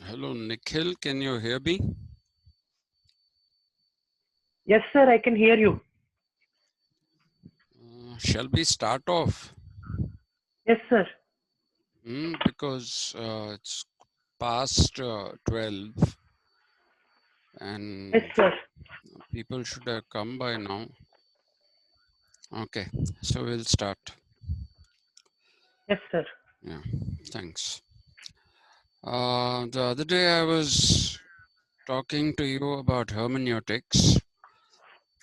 Hello, Nikhil, can you hear me? Yes, sir, I can hear you. Shall we start off? Yes, sir. Because it's past 12 and Yes, sir. people should have come by now. Okay, so we'll start. Yes, sir. Yeah, thanks. The other day I was talking to you about hermeneutics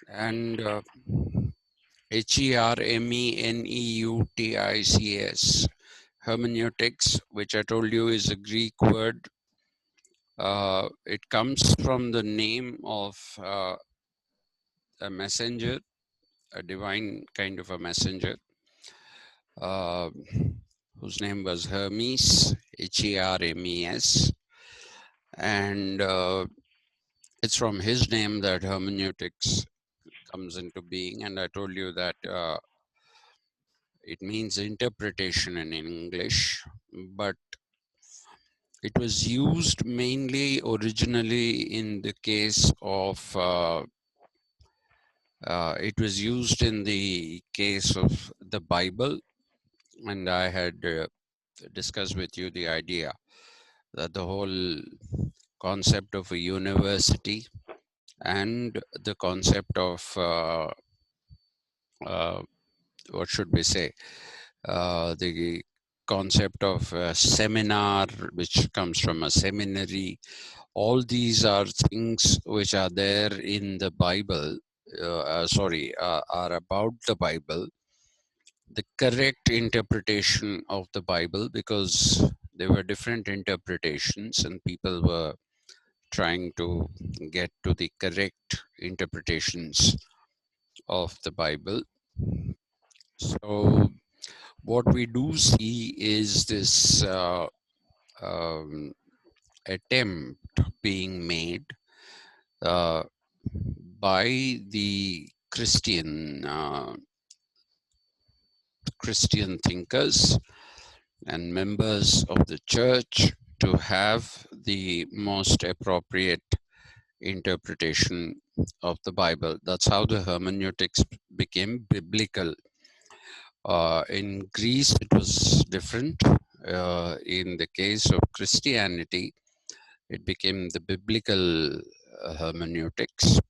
and Hermeneutics, hermeneutics, which I told you is a Greek word. It comes from the name of a messenger, a divine kind of a messenger, uh, whose name was Hermes, Hermes, and it's from his name that hermeneutics comes into being. And I told you that it means interpretation in English, but it was used mainly originally in the case of it was used in the case of the Bible, and I had discussed with you the idea that the whole concept of a university and the concept of what should we say, the concept of a seminar, which comes from a seminary, all these are things which are there in the Bible, are about the Bible, the correct interpretation of the Bible, because there were different interpretations and people were trying to get to the correct interpretations of the Bible. So what we do see is this attempt being made by the Christian thinkers and members of the church to have the most appropriate interpretation of the Bible. That's how the hermeneutics became biblical. In Greece, it was different. In the case of Christianity, it became the biblical hermeneutics.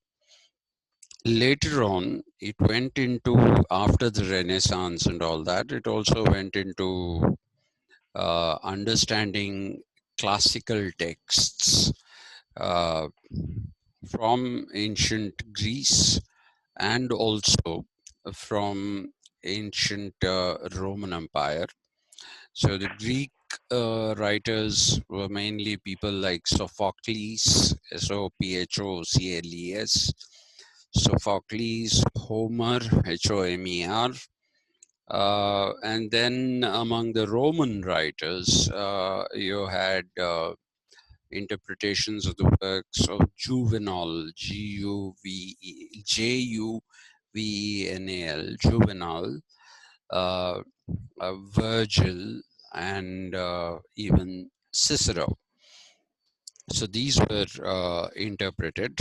Later on, it went into, after the Renaissance and all that, it also went into understanding classical texts uh, from ancient Greece and also from ancient Roman Empire. So the Greek writers were mainly people like Sophocles, Sophocles, Sophocles, Homer, Homer. And then among the Roman writers, you had interpretations of the works of Juvenal, Juvenal, Juvenal, uh, Virgil, and even Cicero. So these were interpreted,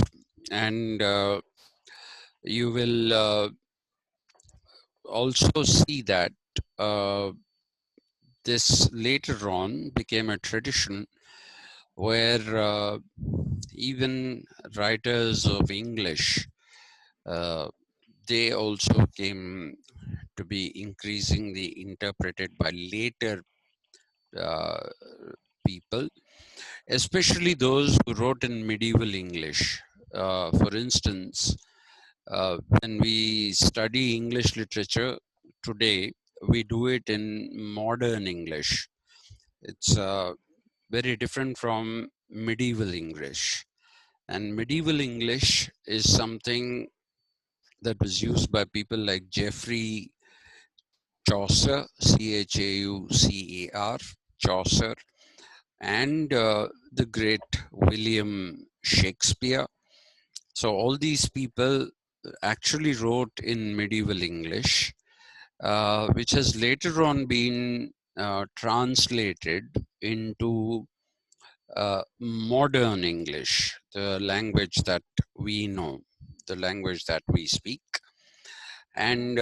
and you will also see that this later on became a tradition where even writers of English, they also came to be increasingly interpreted by later uh, people, especially those who wrote in medieval English. For instance, when we study English literature today, we do it in modern English. It's very different from medieval English. And medieval English is something that was used by people like Geoffrey Chaucer, Chaucer, Chaucer, and the great William Shakespeare. So all these people actually wrote in medieval English, which has later on been translated into modern English, the language that we know, the language that we speak. And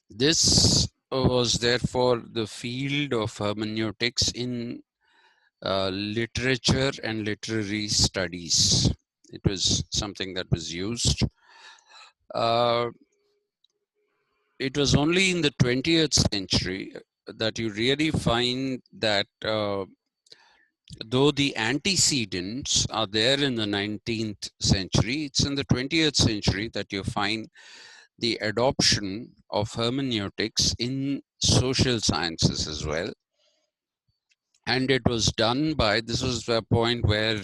this was therefore the field of hermeneutics in literature and literary studies. It was something that was used. Uh, it was only in the 20th century that you really find that though the antecedents are there in the 19th century, it's in the 20th century that you find the adoption of hermeneutics in social sciences as well. And it was done by, this was the point where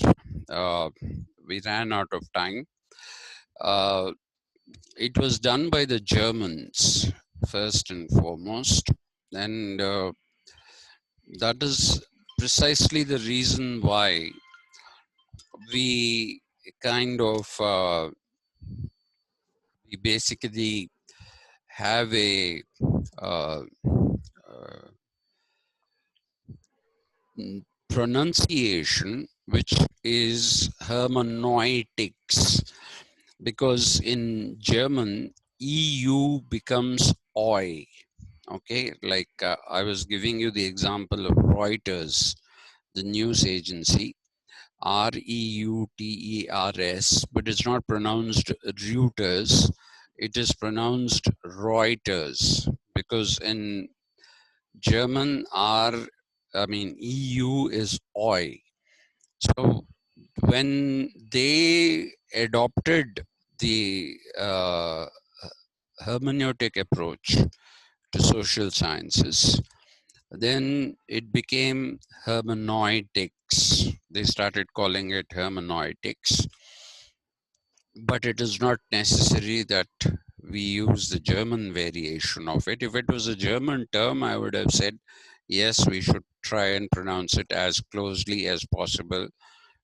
we ran out of time. It was done by the Germans, first and foremost. And that is precisely the reason why we kind of, we basically have a uh, uh, pronunciation which is hermeneutics, because in German EU becomes oi. Okay, like I was giving you the example of Reuters, the news agency, Reuters, but it's not pronounced Reuters, it is pronounced Reuters, because in German EU is oi. So when they adopted the hermeneutic approach to social sciences, then it became hermeneutics. They started calling it hermeneutics, but it is not necessary that we use the German variation of it. If it was a German term, I would have said, yes, we should try and pronounce it as closely as possible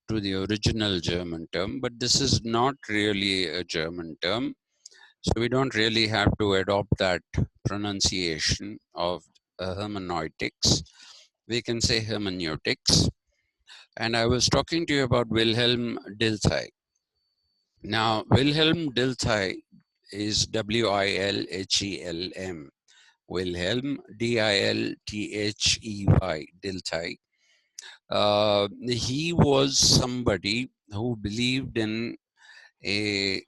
to the original German term, but this is not really a German term. So we don't really have to adopt that pronunciation of hermeneutics. We can say hermeneutics. And I was talking to you about Wilhelm Dilthey. Now, Wilhelm Dilthey is Wilhelm. Wilhelm, Dilthey, Dilthey. He was somebody who believed in a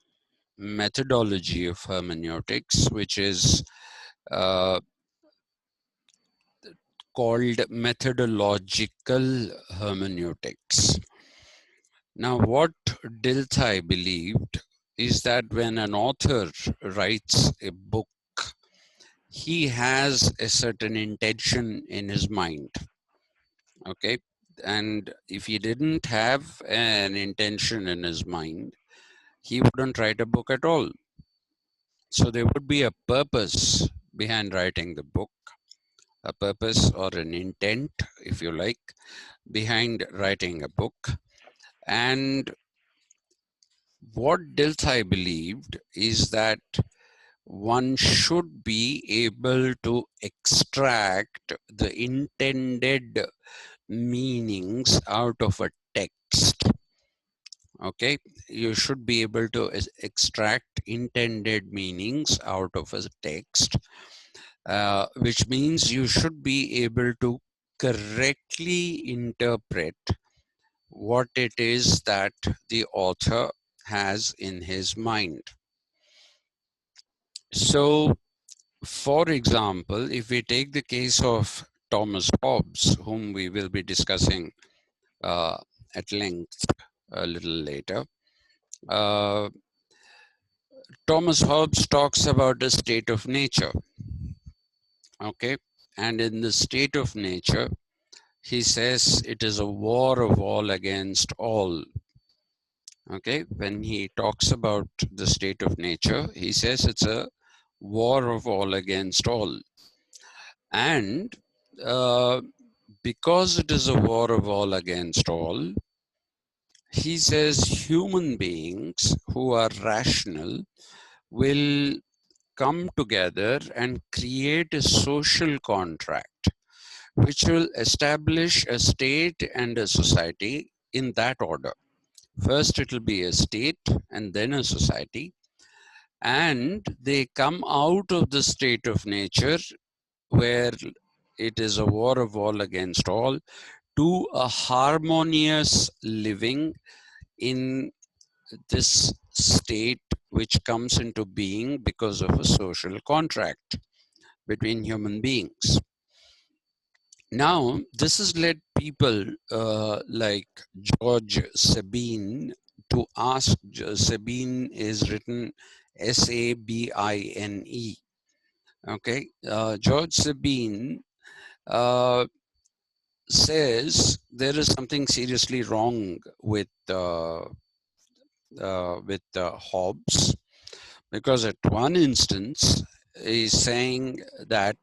methodology of hermeneutics, which is uh, called methodological hermeneutics. Now, what Dilthey believed is that when an author writes a book, he has a certain intention in his mind. Okay. And if he didn't have an intention in his mind, he wouldn't write a book at all. So there would be a purpose behind writing the book, a purpose or an intent, if you like, behind writing a book. And what Dilthey believed is that one should be able to extract the intended meanings out of a text. Okay, you should be able to extract intended meanings out of a text, which means you should be able to correctly interpret what it is that the author has in his mind. So, for example, if we take the case of Thomas Hobbes, whom we will be discussing at length a little later, Thomas Hobbes talks about the state of nature. Okay, and in the state of nature, he says it is a war of all against all. Okay, when he talks about the state of nature, he says it's a war of all against all. And because it is a war of all against all, he says human beings who are rational will come together and create a social contract which will establish a state and a society in that order. First, it will be a state and then a society. And they come out of the state of nature where it is a war of all against all to a harmonious living in this state which comes into being because of a social contract between human beings. Now, this has led people like George Sabine to ask. Sabine is written Sabine. Okay, George Sabine says there is something seriously wrong with Hobbes, because at one instance he's saying that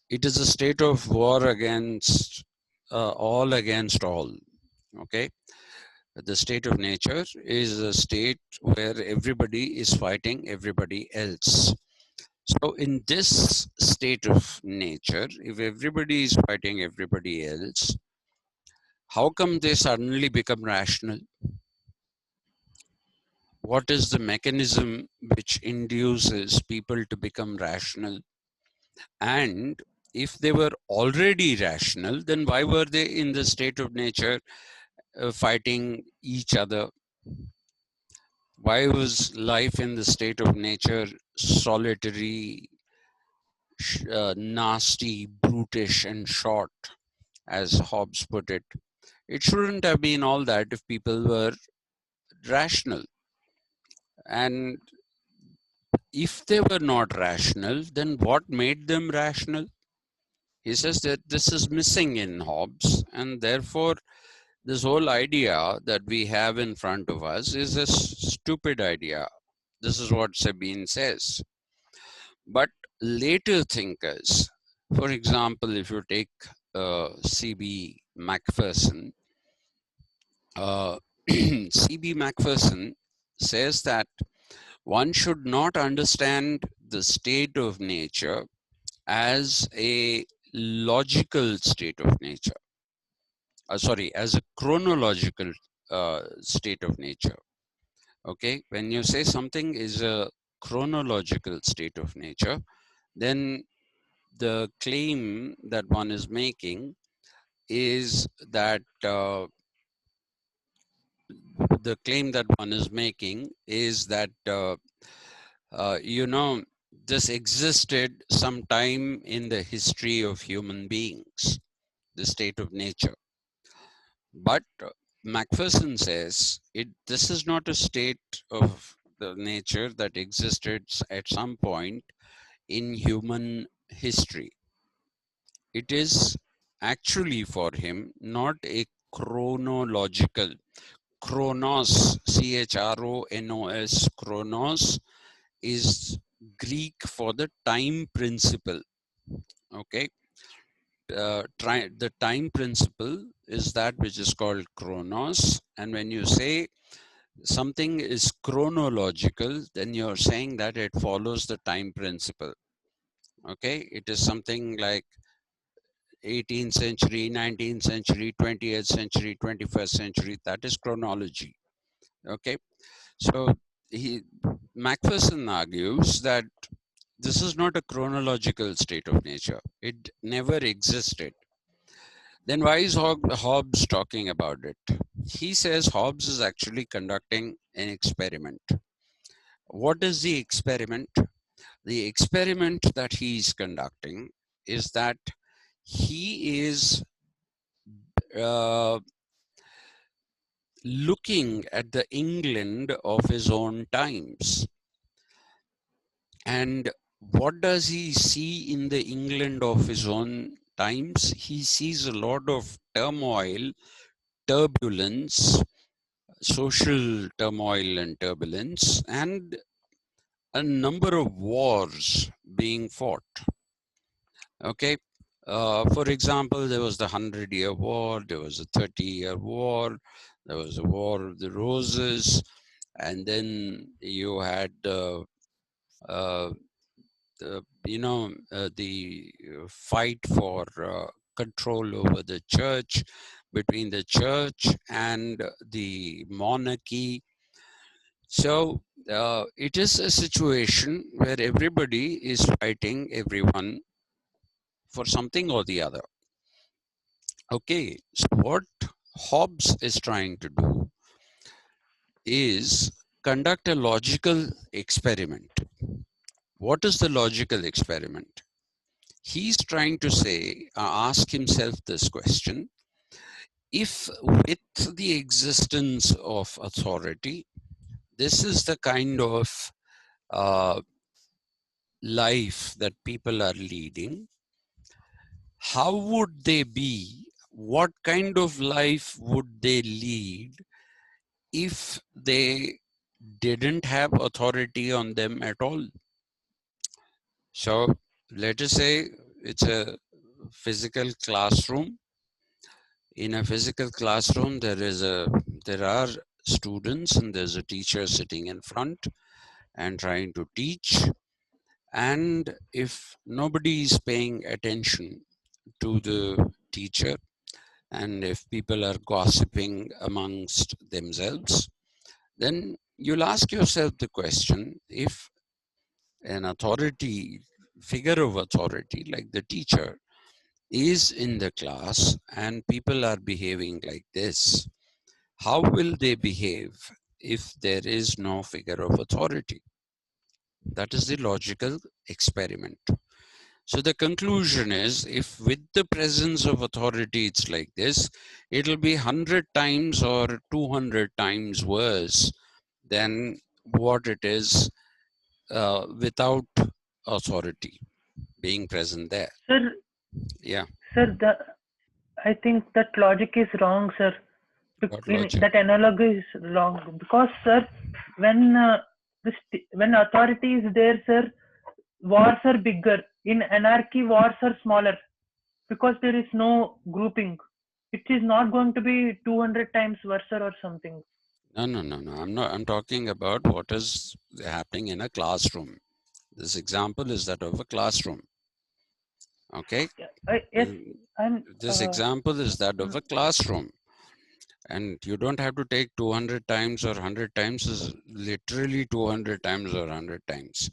it is a state of war against all against all. Okay, the state of nature is a state where everybody is fighting everybody else. So in this state of nature, if everybody is fighting everybody else, how come they suddenly become rational? What is the mechanism which induces people to become rational? And if they were already rational, then why were they in the state of nature fighting each other? Why was life in the state of nature solitary, nasty, brutish, and short, as Hobbes put it? It shouldn't have been all that if people were rational. And if they were not rational, then what made them rational? He says that this is missing in Hobbes, and therefore this whole idea that we have in front of us is a stupid idea. This is what Sabine says. But later thinkers, for example, if you take C.B. Macpherson, C.B. Macpherson says that One should not understand the state of nature as a logical state of nature. Sorry, as a chronological state of nature. Okay, when you say something is a chronological state of nature, then the claim that one is making is that you know, this existed sometime in the history of human beings, the state of nature. But Macpherson says this is not a state of the nature that existed at some point in human history. It is actually for him not a chronological. Chronos, Chronos, chronos is Greek for the time principle. Okay, the time principle is that which is called chronos, and when you say something is chronological, then you're saying that it follows the time principle. Okay, it is something like 18th century, 19th century, 20th century, 21st century. That is chronology. Okay, so Macpherson argues that this is not a chronological state of nature. It never existed. Then why is Hobbes talking about it? He says Hobbes is actually conducting an experiment. What is the experiment? The experiment that he is conducting is that he is uh, looking at the England of his own times. And what does he see in the England of his own times? He sees a lot of turmoil, turbulence, social turmoil and turbulence, and a number of wars being fought. Okay. For example, there was the 100-Year War, there was a 30-year war, there was a War of the Roses, and then you had uh, the fight for control over the church, between the church and the monarchy. So it is a situation where everybody is fighting everyone for something or the other. Okay, so what Hobbes is trying to do is conduct a logical experiment. What is the logical experiment? He's trying to say, ask himself this question: if with the existence of authority, this is the kind of uh, life that people are leading, how would they be? What kind of life would they lead if they didn't have authority on them at all? So let us say it's a physical classroom. In a physical classroom, there are students and there's a teacher sitting in front and trying to teach. And if nobody is paying attention to the teacher, and if people are gossiping amongst themselves, then you'll ask yourself the question: if an authority, figure of authority like the teacher, is in the class and people are behaving like this, how will they behave if there is no figure of authority? That is the logical experiment. So the conclusion is, if with the presence of authority it's like this, it'll be 100 times or 200 times worse than what it is without authority being present there. Sir, Yeah. sir, I think that logic is wrong, sir. What logic? That analogy is wrong because, sir, when when authority is there, sir, wars are bigger. In anarchy, wars are smaller because there is no grouping. It is not going to be 200 times worse or something. No. I'm talking about what is happening in a classroom. This example is that of a classroom. Okay. Yes, I'm. This example is that of a classroom. And you don't have to take 200 times or 100 times, is literally 200 times or 100 times.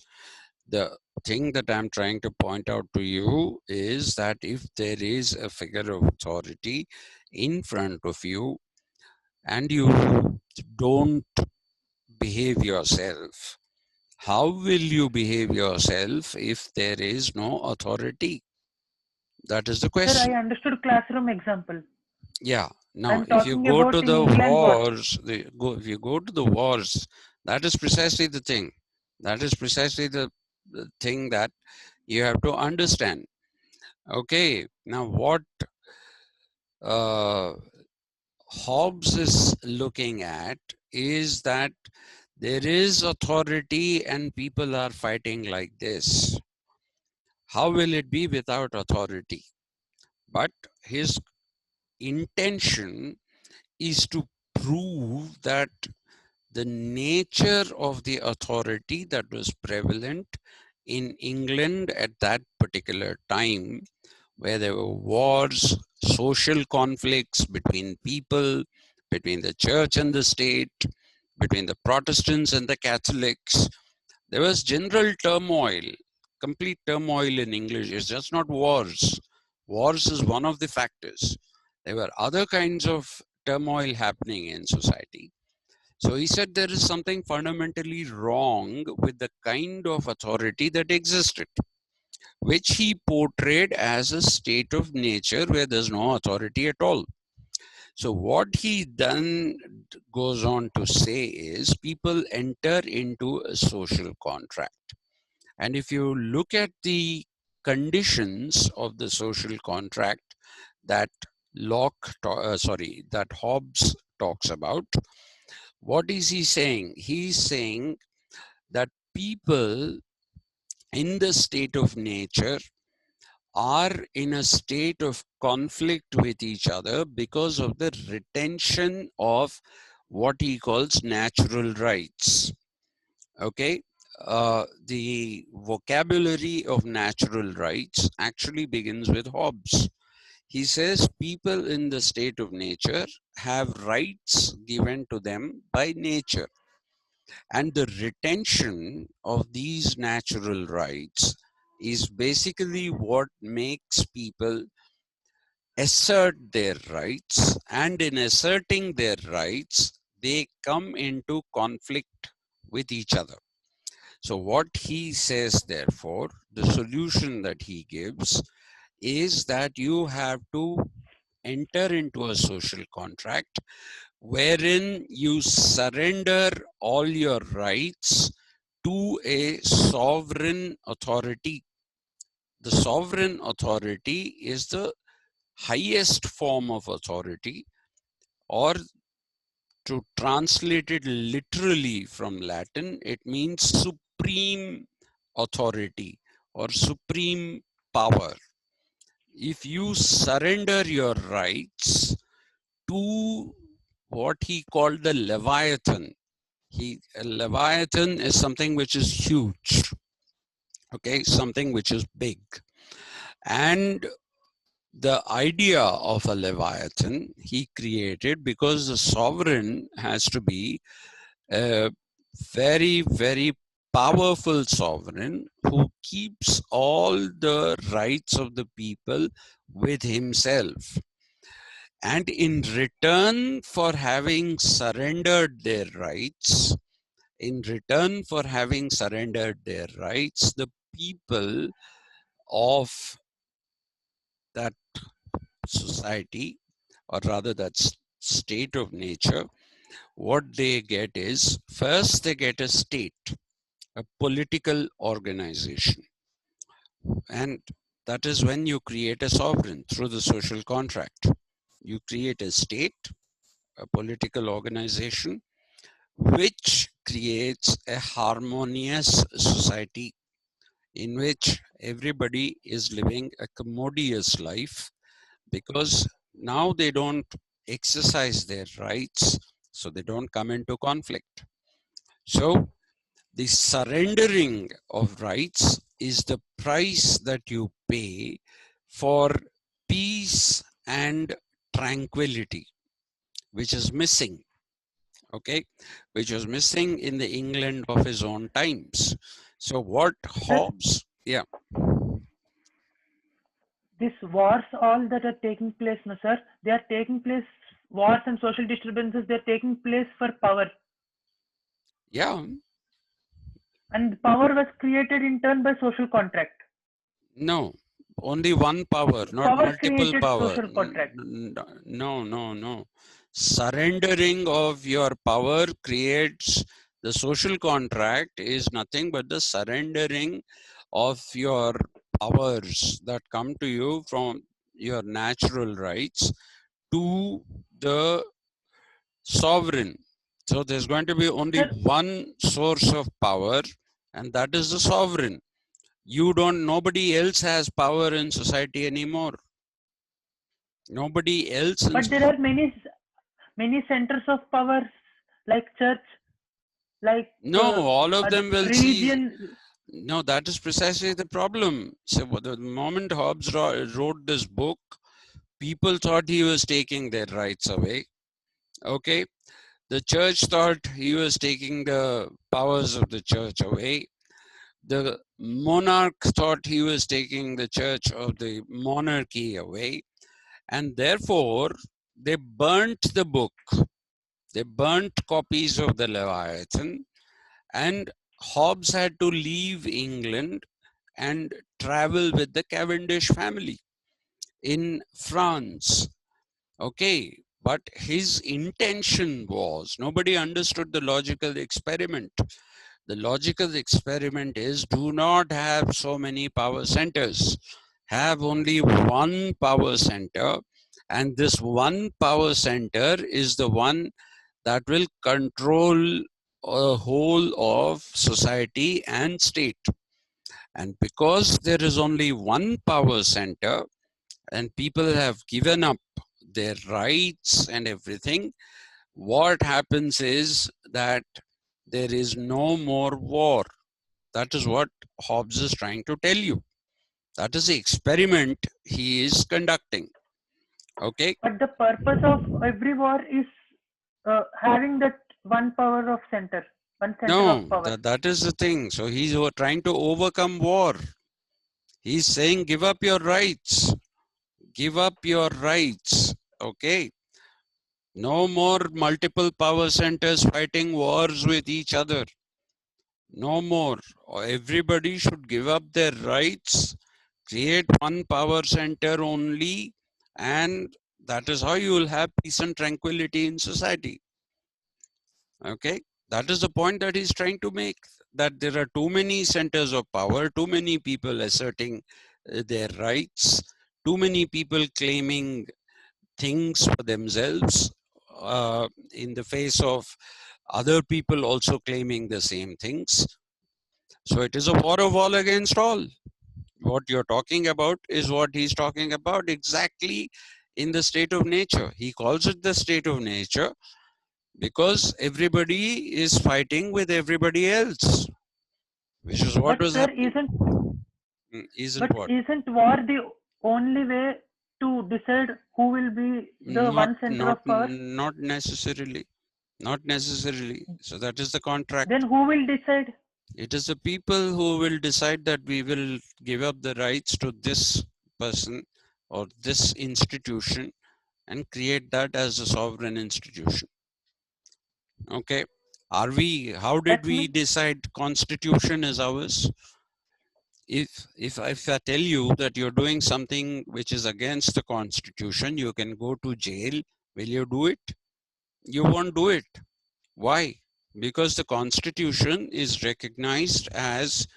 The thing that I'm trying to point out to you is that if there is a figure of authority in front of you and you don't behave yourself, how will you behave yourself if there is no authority? That is the Sir, I question. understood classroom example. Yeah. Now, I'm if you talking go about to in the England war. wars, if you go to the wars, that is precisely the thing. That is precisely the thing that you have to understand. Okay. Now, what uh, Hobbes is looking at is that there is authority and people are fighting like this. How will it be without authority? But his intention is to prove that the nature of the authority that was prevalent in England at that particular time, where there were wars, social conflicts between people, between the church and the state, between the Protestants and the Catholics. There was general turmoil, complete turmoil in English. It's just not wars. Wars is one of the factors. There were other kinds of turmoil happening in society. So he said there is something fundamentally wrong with the kind of authority that existed, which he portrayed as a state of nature where there's no authority at all. So what he then goes on to say is people enter into a social contract. And if you look at the conditions of the social contract that that Hobbes talks about, what is he saying? He's saying that people in the state of nature are in a state of conflict with each other because of the retention of what he calls natural rights. Okay. The vocabulary of natural rights actually begins with Hobbes. He says people in the state of nature have rights given to them by nature. And the retention of these natural rights is basically what makes people assert their rights. And in asserting their rights, they come into conflict with each other. So, what he says, therefore, the solution that he gives is that you have to enter into a social contract wherein you surrender all your rights to a sovereign authority. The sovereign authority is the highest form of authority, or to translate it literally from Latin, it means supreme authority or supreme power. If you surrender your rights to what he called the Leviathan, a Leviathan is something which is huge, okay, something which is big. And the idea of a Leviathan he created because the sovereign has to be a very, very powerful sovereign who keeps all the rights of the people with himself. And in return for having surrendered their rights, the people of that society, or rather that state of nature, what they get is first they get a state, a political organization. And that is when you create a sovereign through the social contract. You create a state, a political organization, which creates a harmonious society in which everybody is living a commodious life, because now they don't exercise their rights, so they don't come into conflict. So the surrendering of rights is the price that you pay for peace and tranquility, which is missing, okay, which was missing in the England of his own times. So what Sir, Hobbes, yeah, these wars all that are taking place, no sir, they are taking place, wars and social disturbances, they are taking place for power. yeah, And power was created in turn by social contract. no, only one power, not Power multiple created power. social contract. No, no, no. Surrendering of your power creates the social contract is nothing but the surrendering of your powers that come to you from your natural rights to the sovereign. So there's going to be only Sir, one source of power, and that is the sovereign. Nobody else has power in society anymore. Nobody else in, but there are many centers of power, like church, like no, all of them will see. religion. No, that is precisely the problem. So the moment Hobbes wrote this book, people thought he was taking their rights away. Okay. The church thought he was taking the powers of the church away. The monarch thought he was taking the church of the monarchy away. And therefore, they burnt the book. They burnt copies of the Leviathan, and Hobbes had to leave England and travel with the Cavendish family in France. Okay, but his intention was, nobody understood the logical experiment. The logical experiment is, do not have so many power centers. Have only one power center, and this one power center is the one that will control a whole of society and state. And because there is only one power center and people have given up their rights and everything, what happens is that there is no more war. That is what Hobbes is trying to tell you. That is the experiment he is conducting. Okay? But the purpose of every war is having that one power of center, one center of No, power. that is the thing. So he's trying to overcome war. He's saying, give up your rights. Give up your rights. Okay? No more multiple power centers fighting wars with each other. No more. Everybody should give up their rights, create one power center only, and that is how you will have peace and tranquility in society. Okay, that is the point that he's trying to make, that there are too many centers of power, too many people asserting their rights, too many people claiming things for themselves in the face of other people also claiming the same things. So it is a war of all against all. What you're talking about is what he's talking about exactly in the state of nature. He calls it the state of nature because everybody is fighting with everybody else, which is what But was sir, happening. Isn't but what? isn't war the only way to decide who will be the Not, one center not, of power? not necessarily. Not necessarily. So that is the contract. Then who will decide? It is the people who will decide that we will give up the rights to this person or this institution and create that as a sovereign institution. Okay. How did That we means, decide constitution is ours? If I tell you that you're doing something which is against the constitution, you can go to jail. Will you do it? You won't do it. Why? Because the constitution is recognized as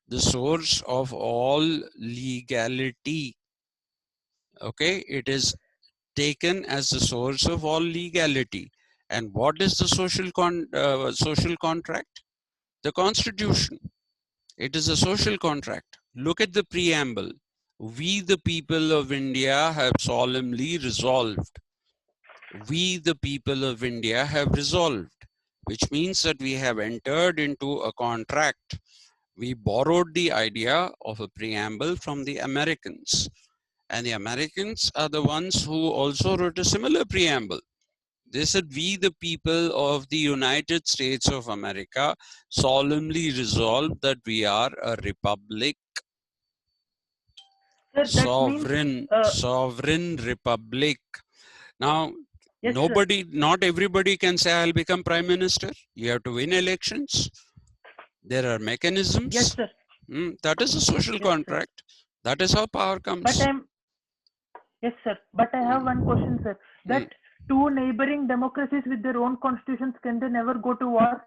the source of all legality. Okay, it is taken as the source of all legality. And what is the social contract? The constitution. It is a social contract. Look at the preamble. We, the people of India, have solemnly resolved. we the people of India have resolved, which means that we have entered into a contract. We borrowed the idea of a preamble from the Americans, and the Americans are the ones who also wrote a similar preamble. They said, we the people of the United States of America solemnly resolve that we are a republic, Sir, that means, sovereign republic. Now, yes, sir. not everybody can say, I'll become prime minister. You have to win elections. There are Yes, mechanisms. sir. That is a social Yes, sir. contract. That is how power But comes. I'm, yes, sir. But I have one question, Mm, sir. mm. That two neighboring democracies with their own constitutions, can they never go to war?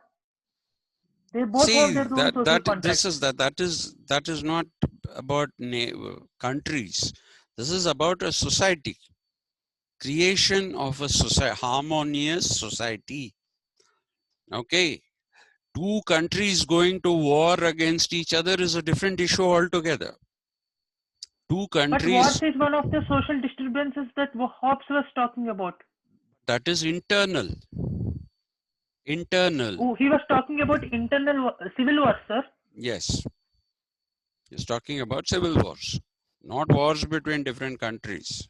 They both have See, their own social contract. that is not about countries. This is about a society, creation of a harmonious society. Okay, two countries going to war against each other is a different issue altogether. Two But wars countries, is one of the social disturbances that Hobbes was talking about. that is internal. Internal. Oh, he was talking about internal civil wars, sir. Yes, he's talking about civil wars, not wars between different countries.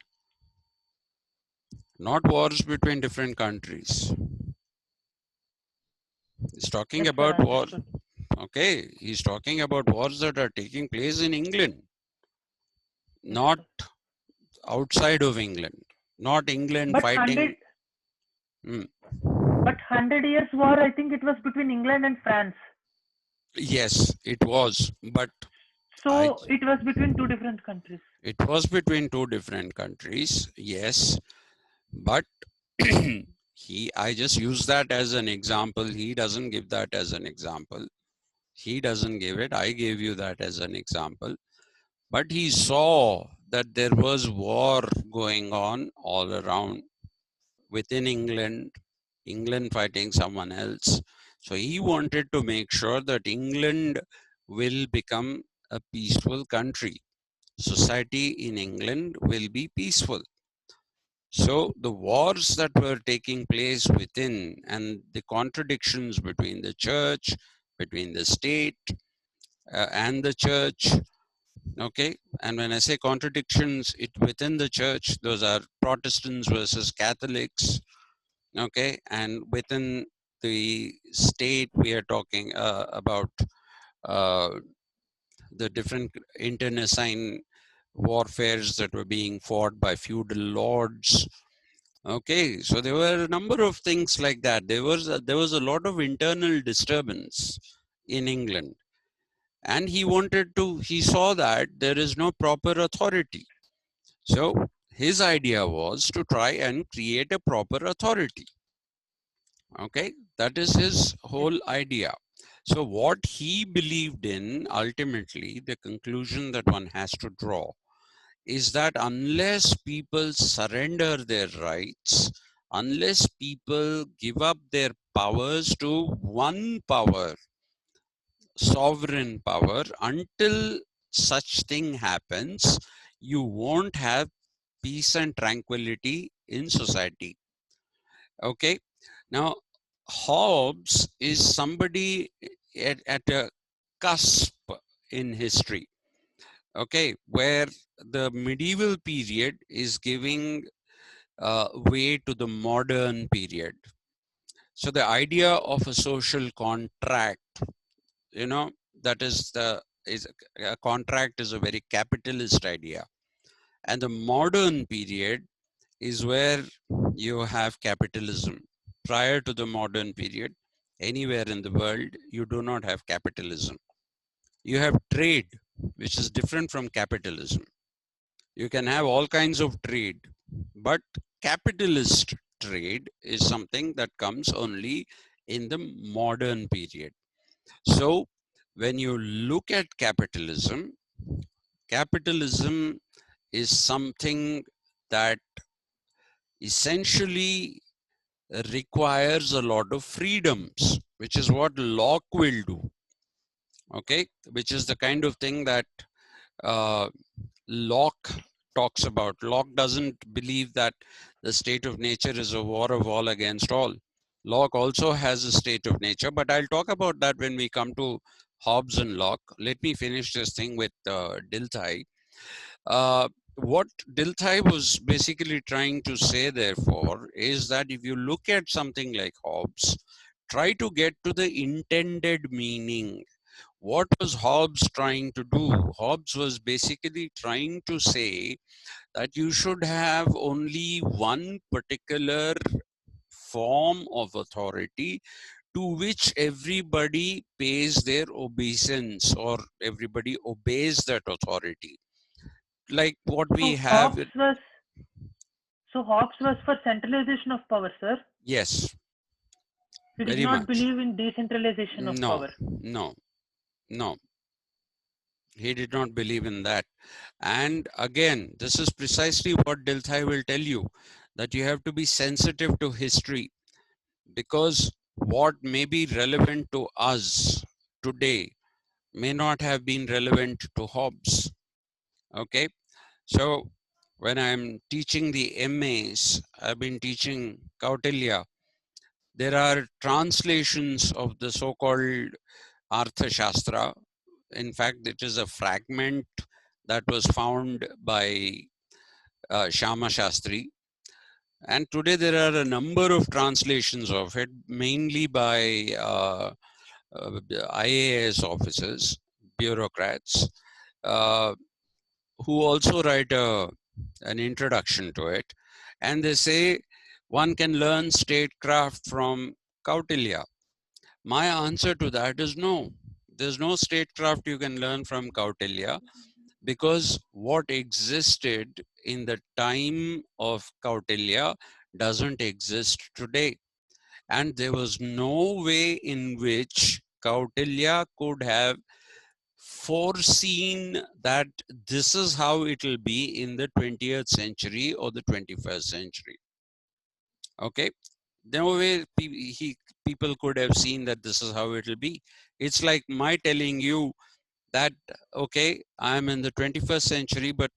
Not wars between different countries. He's talking Yes, sir, about I war. understood. Okay, he's talking about wars that are taking place in England, Yes, not sir. outside of England. Not England But fighting. 100, Mm, but 100 years war, I think it was between England and France. yes, it was, but I. So it was between two different countries. It was between two different countries. Yes, but I just use that as an example. He doesn't give that as an example. He doesn't give it. I gave you that as an example. But he saw that there was war going on all around within England, England fighting someone else. So he wanted to make sure that England will become a peaceful country. Society in England will be peaceful. So the wars that were taking place within and the contradictions between the church, between the state and the church. Okay, and when I say contradictions, it within the church, those are Protestants versus Catholics. Okay, and within the state, we are talking about uh, the different internecine warfares that were being fought by feudal lords. Okay, so there were a number of things like that. There was a lot of internal disturbance in England, and he saw that there is no proper authority. So his idea was to try and create a proper authority. Okay, that is his Yes. whole idea. So what he believed in, ultimately, the conclusion that one has to draw is that unless people surrender their rights, unless people give up their powers to one power, sovereign power, until such thing happens, you won't have peace and tranquility in society. Okay. Now, Hobbes is somebody at a cusp in history. Okay, where the medieval period is giving way to the modern period. So the idea of a social contract, you know, that is a contract is a very capitalist idea, and the modern period is where you have capitalism. Prior to the modern period, anywhere in the world, you do not have capitalism. You have trade, which is different from capitalism. You can have all kinds of trade, but capitalist trade is something that comes only in the modern period. So, when you look at capitalism, capitalism is something that essentially requires a lot of freedoms, which is what Locke will do. Okay, which is the kind of thing that uh, Locke talks about. Locke doesn't believe that the state of nature is a war of all against all. Locke also has a state of nature, but I'll talk about that when we come to Hobbes and Locke. Let me finish this thing with Dilthey. Uh, what Dilthey was basically trying to say, therefore, is that if you look at something like Hobbes, try to get to the intended meaning. What was Hobbes trying to do? Hobbes was basically trying to say that you should have only one particular form of authority to which everybody pays their obeisance, or everybody obeys that authority. Like what we So have. Hobbes was for centralization of power, sir. Yes, He did very not much. believe in decentralization of No, power. no, no. He did not believe in that. And again, this is precisely what Dilthey will tell you, that you have to be sensitive to history, because what may be relevant to us today may not have been relevant to Hobbes. Okay, so when I'm teaching the MAs, I've been teaching Kautilya. There are translations of the so-called Arthashastra. In fact, it is a fragment that was found by Shama Shastri. And today there are a number of translations of it, mainly by IAS officers, bureaucrats, uh, who also write an introduction to it. And they say one can learn statecraft from Kautilya. My answer to that is no. There's no statecraft you can learn from Kautilya, because what existed in the time of Kautilya doesn't exist today. And there was no way in which Kautilya could have foreseen that this is how it will be in the 20th century or the 21st century. Okay, no way people could have seen that this is how it will be. It's like my telling you that, okay, I'm in the 21st century, but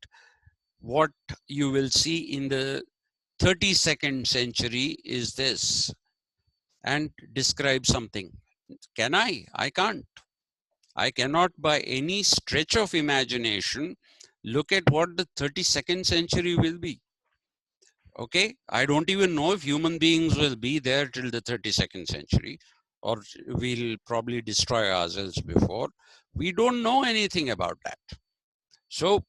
what you will see in the 32nd century is this, and describe something. Can I? I can't. I cannot by any stretch of imagination look at what the 32nd century will be. Okay, I don't even know if human beings will be there till the 32nd century, or we'll probably destroy ourselves before. We don't know anything about that. So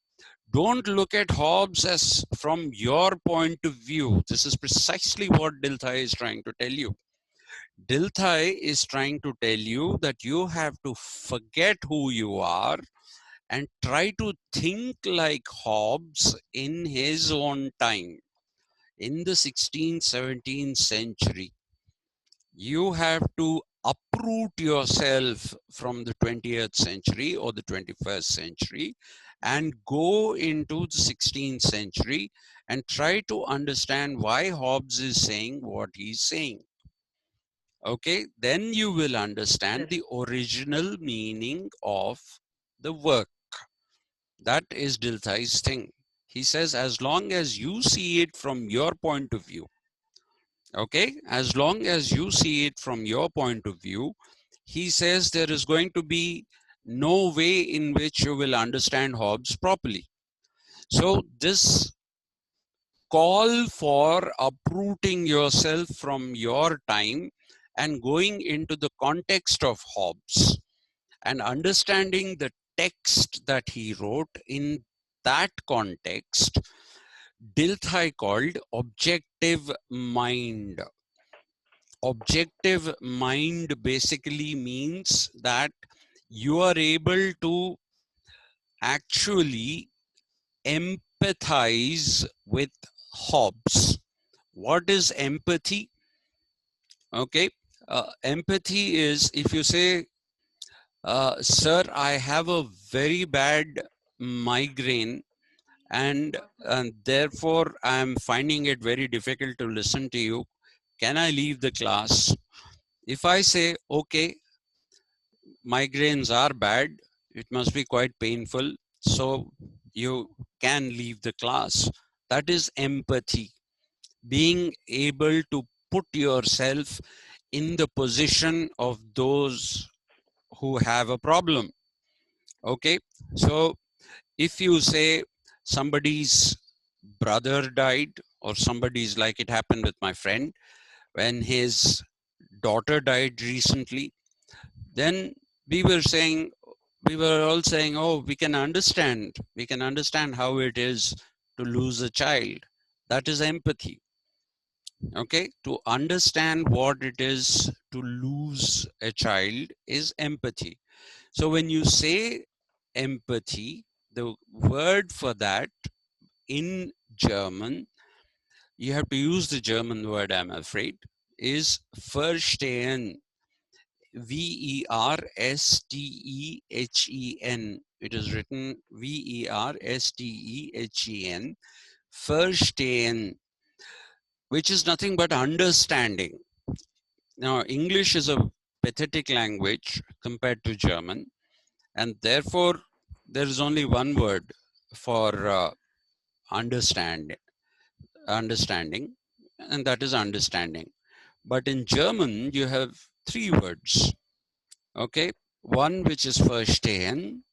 don't look at Hobbes as from your point of view. This is precisely what Dilthey is trying to tell you. Dilthey is trying to tell you that you have to forget who you are and try to think like Hobbes in his own time, in the 16th, 17th century. You have to uproot yourself from the 20th century or the 21st century and go into the 16th century and try to understand why Hobbes is saying what he's saying. Okay, then you will understand Yes. the original meaning of the work. That is Dilthey's thing. He says, as long as you see it from your point of view, okay, as long as you see it from your point of view, he says there is going to be no way in which you will understand Hobbes properly. So this call for uprooting yourself from your time and going into the context of Hobbes and understanding the text that he wrote in that context, Dilthey called objective mind. Objective mind basically means that you are able to actually empathize with Hobbes. What is empathy? Okay, empathy is if you say, sir, I have a very bad migraine, and therefore I'm finding it very difficult to listen to you. Can I leave the class? If I say, okay, migraines are bad, it must be quite painful, so you can leave the class. That is empathy, being able to put yourself in the position of those who have a problem. Okay, so if you say somebody's brother died, or somebody's, like it happened with my friend when his daughter died recently, then we were saying, we were all saying, oh, we can understand how it is to lose a child. That is empathy. Okay, to understand what it is to lose a child is empathy. So when you say empathy, the word for that in German, you have to use the German word, I'm afraid, is Verstehen. Verstehen. It is written Verstehen. Verstehen, which is nothing but understanding. Now, English is a pathetic language compared to German, and therefore there is only one word for understanding, and that is understanding. But in German, you have three words. Okay, one which is verstehen,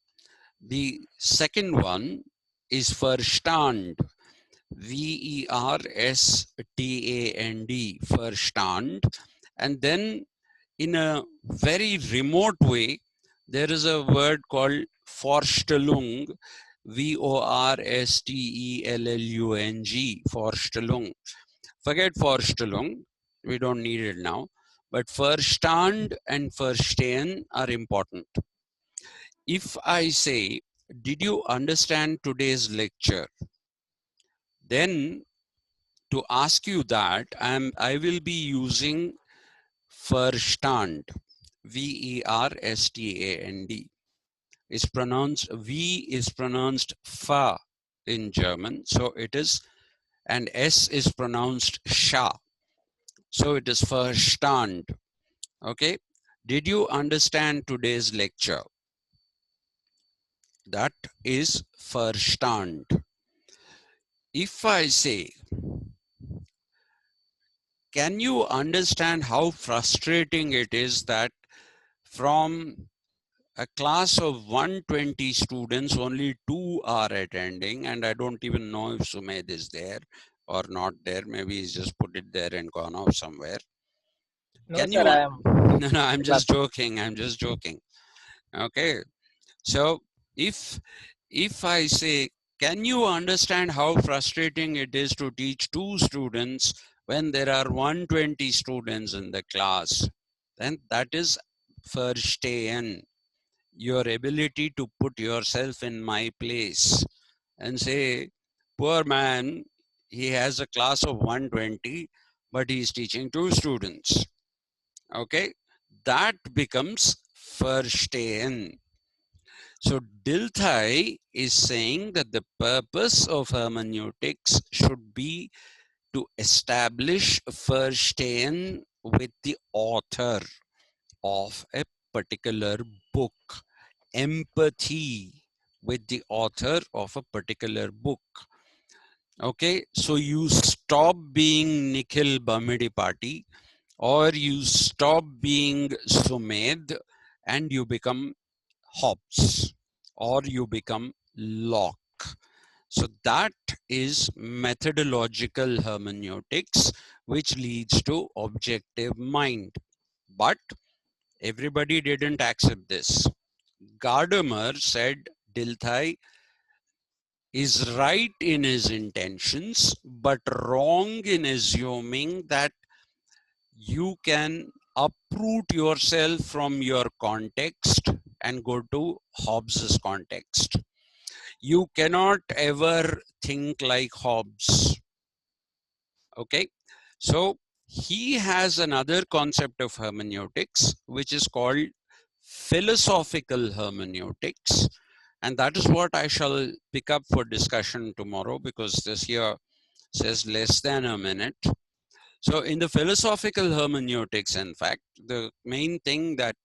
the second one is verstand, Verstand, verstand, and then in a very remote way, there is a word called Vorstellung, Vorstellung, Vorstellung. Forget Vorstellung, we don't need it now, but Verstand and Verstehen are important. If I say, did you understand today's lecture? Then to ask you that, I will be using Verstand, Verstand. Is pronounced, V is pronounced Fa in German, so it is, and S is pronounced Sha, so it is Verstand. Okay, did you understand today's lecture? That is Verstand. If I say, can you understand how frustrating it is that from a class of 120 students, only 2 are attending, and I don't even know if Sumedh is there or not there. Maybe he's just put it there and gone off somewhere. No, Can sir, you, I am no, no, I'm in class. just joking. I'm just joking. Okay. So if I say, can you understand how frustrating it is to teach 2 students when there are 120 students in the class? Then that is verstehen, your ability to put yourself in my place and say, poor man, he has a class of 120, but he's teaching 2 students. Okay, that becomes verstehen. So Dilthey is saying that the purpose of hermeneutics should be to establish verstehen with the author of a particular book, empathy with the author of a particular book. Okay, so you stop being Nikhil Bamidipati, or you stop being Sumedh, and you become Hobbes, or you become Locke. So that is methodological hermeneutics, which leads to objective mind. But everybody didn't accept this. Gadamer said Dilthey is right in his intentions, but wrong in assuming that you can uproot yourself from your context and go to Hobbes's context. You cannot ever think like Hobbes. Okay, so he has another concept of hermeneutics, which is called philosophical hermeneutics, and that is what I shall pick up for discussion tomorrow, because this here says less than a minute. So in the philosophical hermeneutics, in fact, the main thing that